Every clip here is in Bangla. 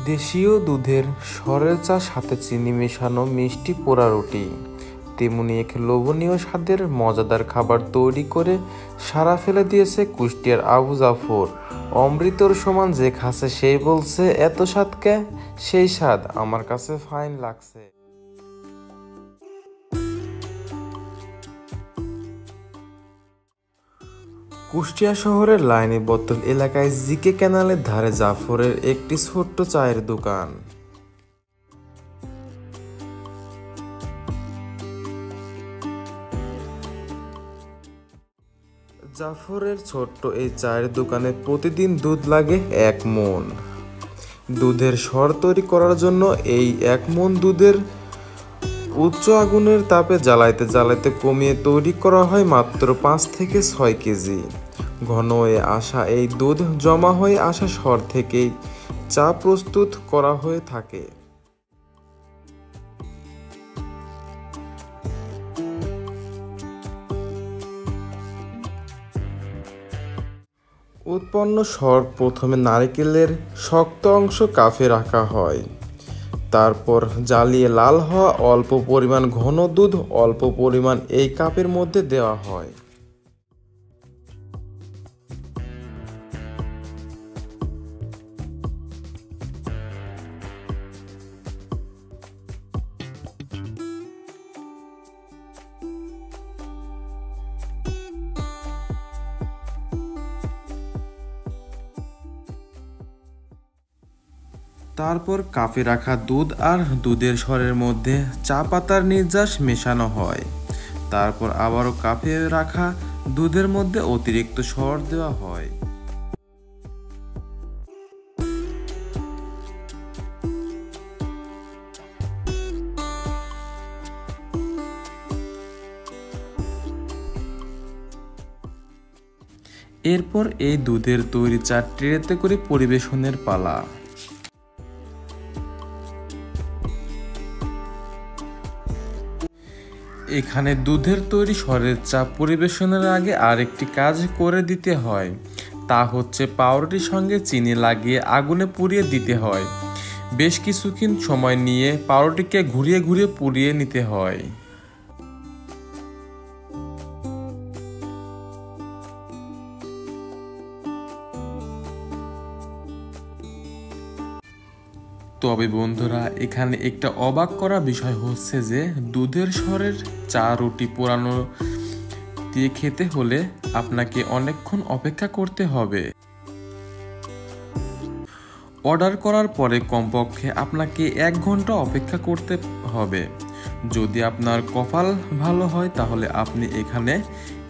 দেশীয় দুধের সরের চা সাথে চিনি মেশানো মিষ্টি পোড়া রুটি, তেমনি এক লোভনীয় স্বাদের মজাদার খাবার তৈরি করে সারা ফেলে দিয়েছে কুষ্টিয়ার আবু জাফর। অমৃতর সমান যে খাচ্ছে সেই বলছে এত স্বাদ কে, সেই স্বাদ আমার কাছে ফাইন লাগছে। কুষ্টিয়া শহরের লাইনে বোতল এলাকায় জিকে ক্যানালের ধারে জাফরের একটি ছোট্ট চায়ের দোকান। জাফরের ছোট্ট এই চায়ের দোকানে প্রতিদিন দুধ লাগে 1 মণ। দুধের সর তৈরি করার জন্য এই 1 মণ দুধের উচ্চ আগুনের তাপে জ্বালাইতে জ্বালাইতে কমিয়ে তৈরি করা হয় মাত্র 5 থেকে 6 কেজি। ঘন হয়ে আসা এই দুধ জমা হয়ে আসা সর থেকেই চা প্রস্তুত করা হয়ে থাকে। উৎপন্ন সর প্রথমে নারকেলের শক্ত অংশ কাপে রাখা হয়, তারপর জ্বালিয়ে লাল হওয়া অল্প পরিমাণ ঘন দুধ অল্প পরিমাণ এই কাপের মধ্যে দেওয়া হয়। তারপর কাপে রাখা দুধ আর দুধের সরের মধ্যে চা পাতার নির্যাস মেশানো হয়। তারপর আবারও কাপে রাখা দুধের মধ্যে অতিরিক্ত সর দেওয়া হয়। এরপর এই দুধের তৈরি চা ট্রেতে করে পরিবেশনের পালা। এখানে দুধের তৈরি সরের চা পরিবেশনের আগে আরেকটি কাজ করে দিতে হয়, তা হচ্ছে পাউরুটির সঙ্গে চিনি লাগিয়ে আগুনে পুড়িয়ে দিতে হয়। বেশ কিছুক্ষণ সময় নিয়ে পাউরুটিকে ঘুরিয়ে ঘুরিয়ে পুড়িয়ে নিতে হয়। তবে বন্ধুরা, এখানে একটা অবাক করা বিষয় হচ্ছে যে দুধের সরের চা রুটি পোড়ানো দিয়ে খেতে হলে আপনাকে অনেকক্ষণ অপেক্ষা করতে হবে। অর্ডার করার পরে কমপক্ষে আপনাকে 1 ঘন্টা অপেক্ষা করতে হবে। যদি আপনার কপাল ভালো হয় তাহলে আপনি এখানে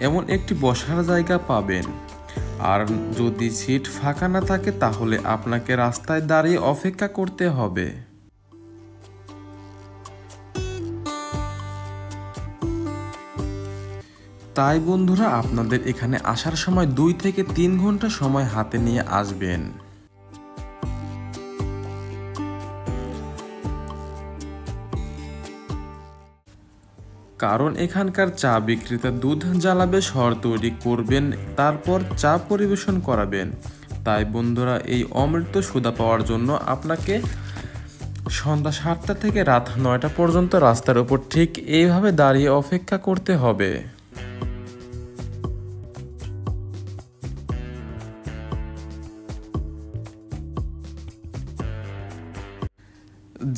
এমন একটি বসার জায়গা পাবেন, আর যদি সিট ফাঁকা না থাকে তাহলে আপনাকে রাস্তায় দাঁড়িয়ে অপেক্ষা করতে হবে। তাই বন্ধুরা, আপনাদের এখানে আসার সময় 2 থেকে 3 ঘন্টা সময় হাতে নিয়ে আসবেন। কারণ এখানকার চা বিক্রেতা দুধ জ্বালাবে, সর তৈরি করবেন, তারপর চা পরিবেশন করাবেন। তাই বন্ধুরা, এই অমৃত সুধা পাওয়ার জন্য আপনাকে সন্ধ্যা 7টা থেকে রাত 9টা পর্যন্ত রাস্তার উপর ঠিক এইভাবে দাঁড়িয়ে অপেক্ষা করতে হবে।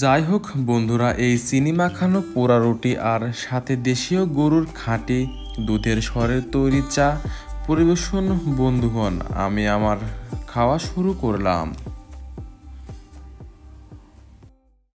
যাই হোক বন্ধুরা, এই চিনি মাখানো পোড়া রুটি আর সাথে দেশীয় গরুর খাঁটি দুধের সরের তৈরি চা পরিবেশন বন্ধুগণ, আমি আমার খাওয়া শুরু করলাম।